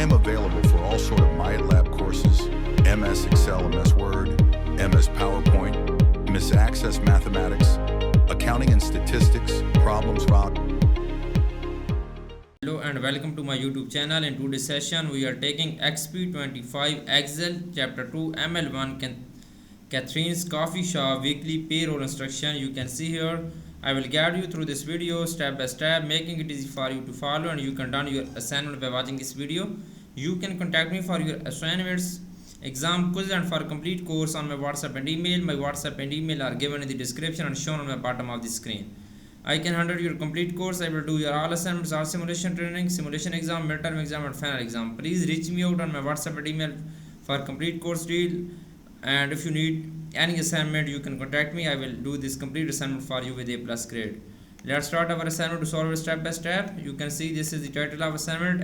I'm available for all sort of MyLab courses, MS Excel, MS Word, MS PowerPoint, MS Access Mathematics, Accounting and Statistics, Problems Rock. Hello and welcome to my YouTube channel. In today's session we are taking XP25 Excel Chapter 2 ML1 Catherine's Coffee Shop Weekly Payroll Instruction. You can see here I will guide you through this video step by step, making it easy for you to follow, and you can done your assignment by watching this video. You can contact me for your assignments, exam quiz and for complete course on my WhatsApp and email. My WhatsApp and email are given in the description and shown on the bottom of the screen. I can handle your complete course. I will do your all assignments, all simulation training, simulation exam, midterm exam and final exam. Please reach me out on my WhatsApp and email for complete course deal. And if you need any assignment, you can contact me. I will do this complete assignment for you with A+ grade. Let's start our assignment to solve it step by step. You can see this is the title of assignment,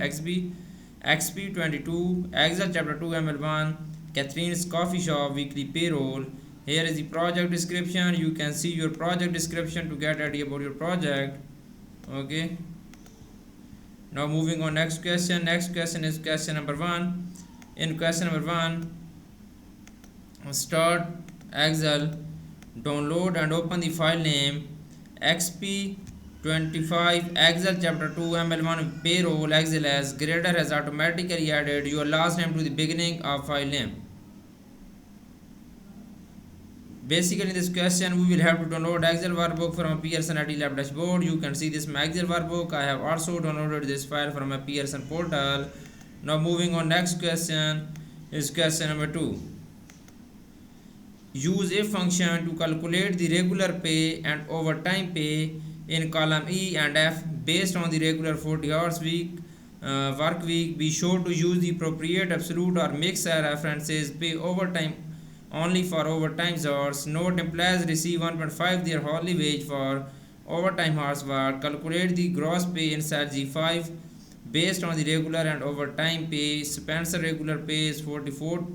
XP22 Excel Chapter 2 ML1 Catherine's Coffee Shop Weekly Payroll. Here is the project description. You can see your project description to get idea about your project. Okay, now moving on next question. Next question is question number 1. In question number 1, start Excel, download and open the file name XP25 Excel Chapter 2 ML1 Payroll Excel as grader has automatically added your last name to the beginning of file name. Basically in this question we will have to download Excel workbook from a Pearson IT Lab dashboard. You can see this my Excel workbook. I have also downloaded this file from a Pearson portal. Now moving on next question is question number 2. Use if function to calculate the regular pay and overtime pay in column E and F based on the regular 40 hours week work week. Be sure to use the appropriate absolute or mixed references. Pay overtime only for overtime hours. Note: employees receive 1.5 their hourly wage for overtime hours work. Calculate the gross pay in cell G5 based on the regular and overtime pay. Spencer regular pay is $44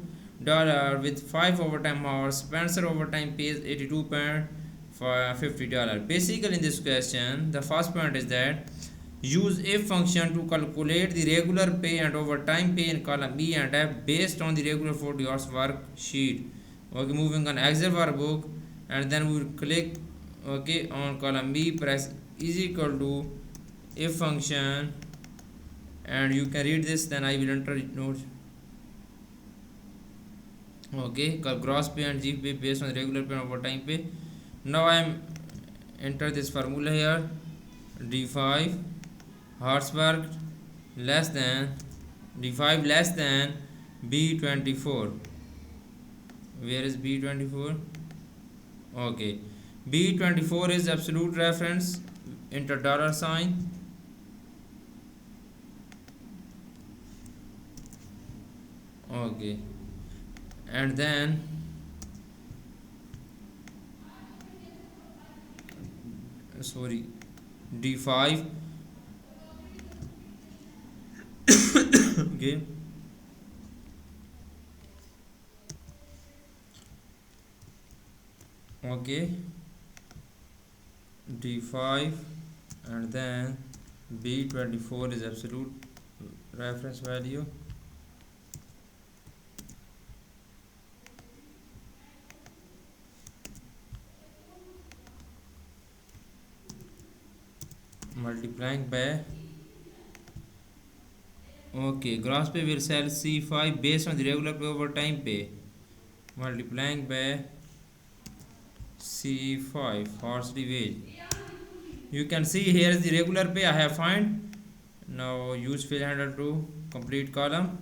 with 5 overtime hours. Spencer overtime pay is $82.50. Basically in this question the first point is that use if function to calculate the regular pay and overtime pay in column E and F based on the regular 40 hours worksheet. Okay, moving on Excel workbook, and then we will click okay on column B, press is equal to if function, and you can read this, then I will enter notes. Okay, gross pay and G pay based on the regular pay and overtime pay. Now I am enter this formula here. D5 hours worked less than D5 less than B24. Where is B24? Okay, B24 is absolute reference. Enter $sign. Okay, and then sorry, D5 okay, okay, D5 and then B24 is absolute reference value. Multiplying by okay, gross pay will sell C5 based on the regular pay overtime pay, multiplying by C5 hourly wage. You can see here is the regular pay I have find. Now use fill handle to complete column.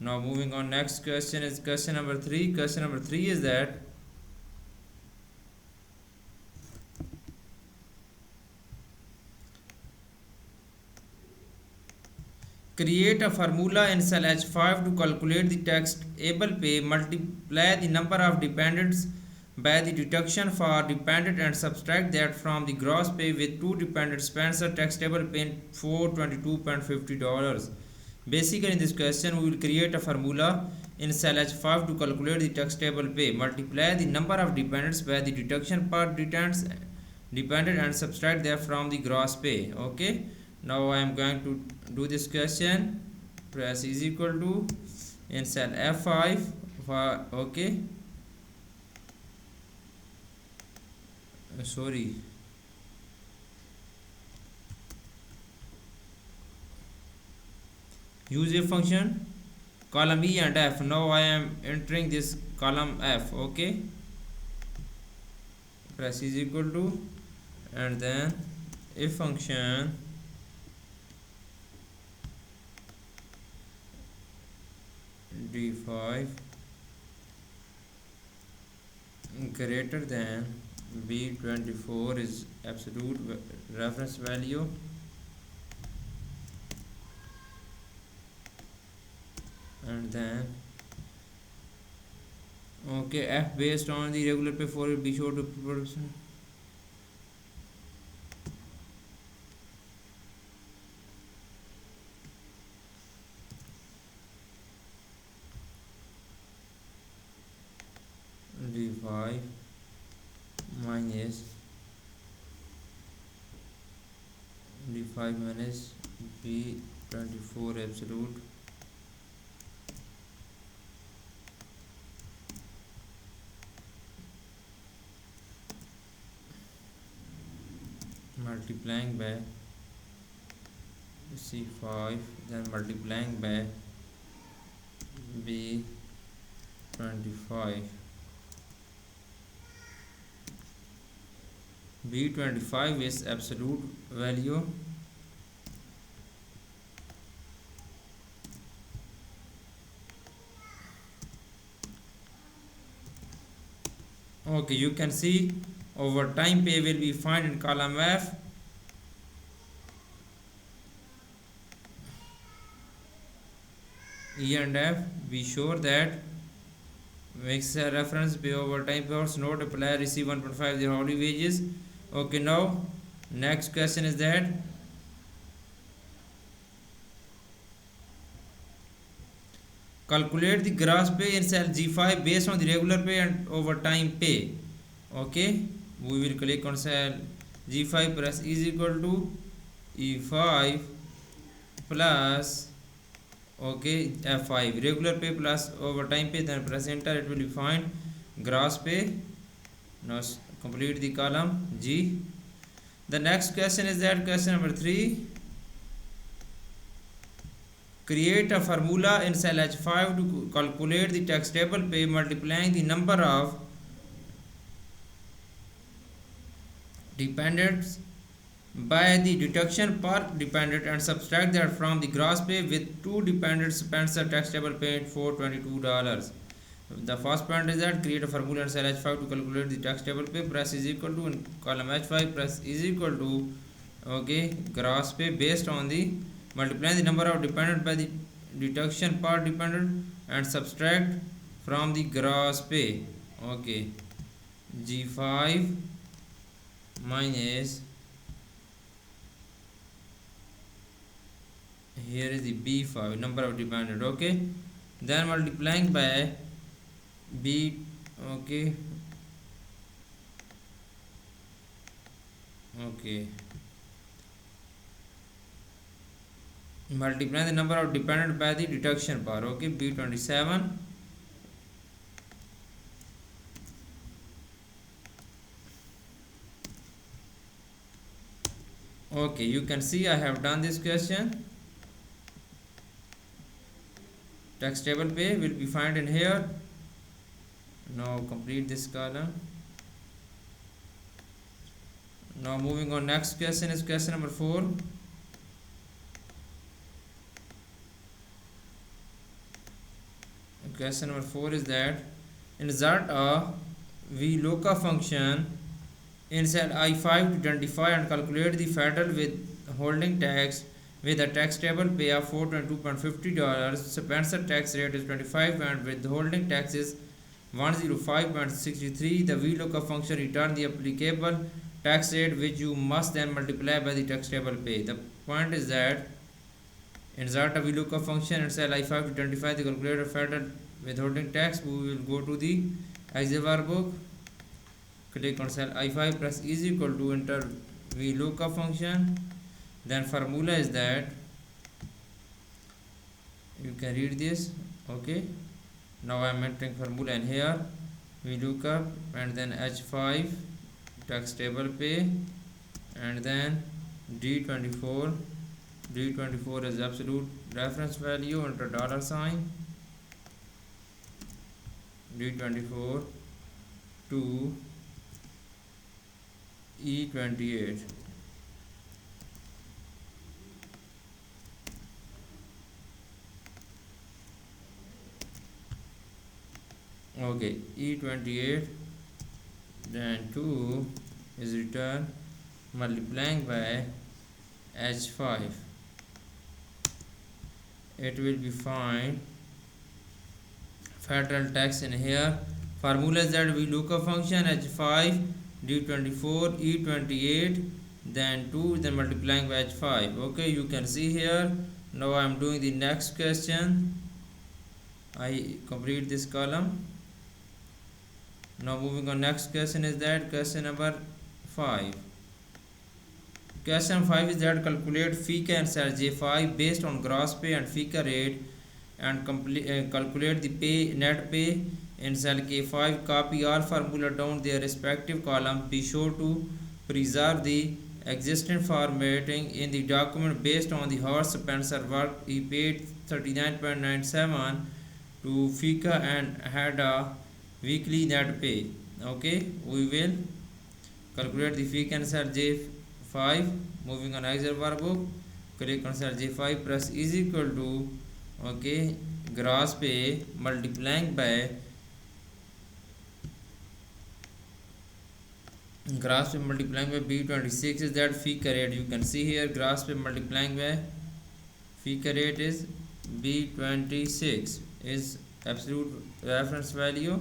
Now moving on next question is question number 3. Question number 3 is that create a formula in cell H5 to calculate the taxable pay. Multiply the number of dependents by the deduction for dependent and subtract that from the gross pay with 2 dependents. Spencer taxable pay $422.50. Basically in this question we will create a formula in cell H5 to calculate the taxable pay. Multiply the number of dependents by the deduction per dependent and subtract that from the gross pay. Okay, now I am going to do this question. press is equal to in cell F5 for okay sorry use a function column E and F. Now I am entering this column F. Okay, press is equal to and then a function d5 greater than b24 is absolute reference value and then okay f based on the regular pay for it be sure to production d5 minus d5 minus b24 absolute multiplying by c5 then multiplying by b25 b25 is absolute value okay you can see overtime pay will be found in column F E and F. Be sure that makes a reference pay overtime hours not apply receive 1.5 their hourly wages. Okay, now next question is that calculate the gross pay in cell G5 based on the regular pay and overtime pay. Okay, we will click on cell G5 press is equal to E5 plus okay F5 regular pay plus overtime pay then press enter it will be find gross pay. Now complete the column G. The next question is that question number 3 create a formula in cell H5 to calculate the taxable pay multiplying the number of dependents by the deduction per dependent and subtract that from the gross pay with 2 dependents spends the taxable pay for $22. The first point is that create a formula in cell H5 to calculate the taxable pay. Press is equal to in column H5 press is equal to okay gross pay based on the multiplying the number of dependent by the deduction per dependent and subtract from the gross pay. Okay, G5 minus here is the B5 number of dependent. Okay, then multiplying by B okay multiply the number of dependent by the deduction power. Okay, B27 okay you can see I have done this question. Taxable pay will be found in here. Now complete this column. Now moving on, next question is question number 4. Question number 4 is that insert a VLOOKUP function in cell I5 to identify and calculate the federal withholding tax with a taxable pay of $422. Spencer tax rate is 25 and withholding tax is 105.63. The VLOOKUP function return the applicable tax rate which you must then multiply by the taxable pay. The point is that insert a VLOOKUP function in cell I5 to identify the calculated federal withholding tax. We will go to the Excel workbook, click on cell I5, press is equal to enter VLOOKUP function. Then formula is that You can read this. Okay, now I am entering formula, and here we look up, and then H5 tax table pay, and then D24. D24 is absolute reference value under dollar sign. D24 to E28. Okay, E28, then 2 is returned multiplying by H5. It will be find federal tax in here. Formula is that we look a function H5 D24 E28 then 2 then multiplying by H5. Okay, you can see here. Now I am doing the next question. I complete this column. Now moving on, next question is that question number 5. Question 5 is that calculate FICA and J5 based on gross pay and FICA rate and calculate the net pay in cell K5. Copy all formula down their respective column. Be sure to preserve the existing formatting in the document based on the Howard Spencer work. He paid 39.97 to FICA and had a weekly net pay. Okay, we will calculate the FICA and cell J5. Moving on Excel workbook, click on cell J5, press is equal to, okay, gross pay multiplying by B26 is that FICA rate. You can see here gross pay multiplying by FICA rate is B26 is absolute reference value.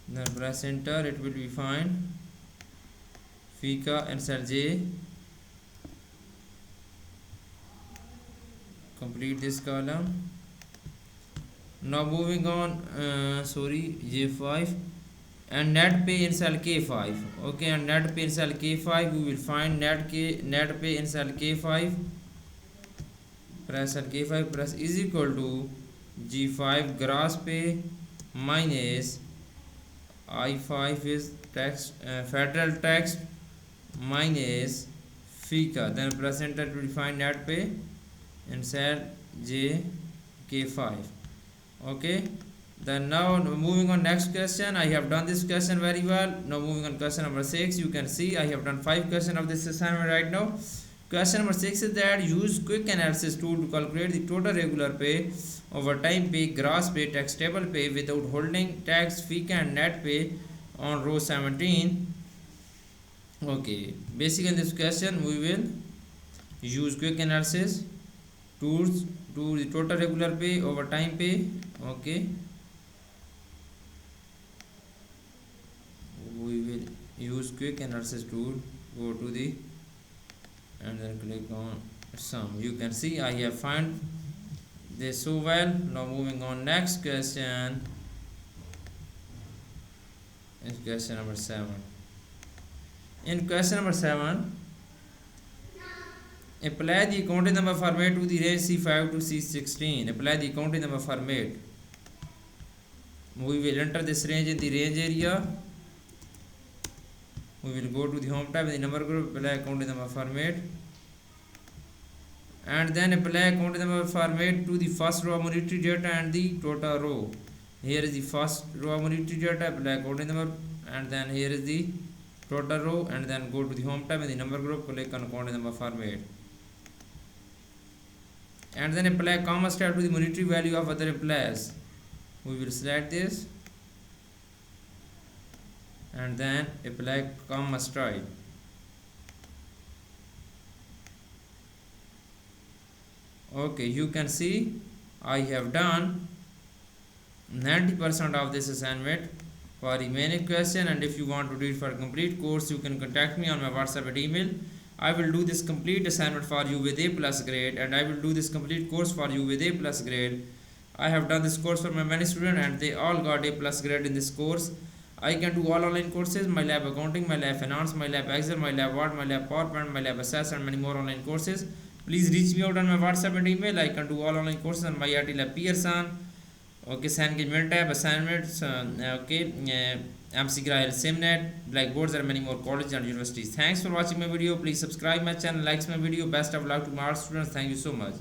Then press enter, it will be fine. FICA and cell J. Complete this column. Now moving on, J5 and net pay in cell K5. Okay, and net pay in cell K5 we will find net pay in cell K5. Press cell K5, press is equal to G5 gross pay minus I5 is tax federal tax minus FICA. Then press enter to define net pay in cell K5. Okay, then now moving on next question. I have done this question very well. Now moving on question number 6. You can see I have done 5 questions of this assignment right now. Question number 6 is that use quick analysis tool to calculate the total regular pay, overtime pay, gross pay, tax table pay without holding tax, FICA and net pay on row 17. Okay, basically in this question we will use quick analysis tools to the total regular pay, overtime pay. Okay, we will use quick analysis tool. Go to the and then click on sum. You can see I have found this so well. Now moving on next question is question number 7. In question number 7, apply the accounting number format to the range C5 to C16. Apply the accounting number format. We will enter this range in the range area. We will go to the home tab in the number group, apply accounting number format, and then apply accounting number format to the first row monetary data and the total row. Here is the first row monetary data, apply accounting number, and then here is the total row, and then go to the home tab in the number group, click on accounting number format, and then apply comma star to the monetary value of other employees. We will select this and then apply comma star. Okay, you can see I have done 90% of this assignment. For remaining question, and if you want to do it for a complete course, you can contact me on my WhatsApp and email. I will do this complete assignment for you with A+ grade, and I will do this complete course for you with A+ grade. I have done this course for my many students and they all got A+ grade in this course. I can do all online courses, my lab accounting, my lab finance, my lab Excel, my lab Word, my lab PowerPoint, my lab Access, and many more online courses. Please reach me out on my WhatsApp and email. I can do all online courses on my IT Lab Pearson. Okay, sign engagement tab, assignments, MCGRA, SimNet, Blackboards, there are many more colleges and universities. Thanks for watching my video. Please subscribe my channel, likes my video. Best of luck to my students. Thank you so much.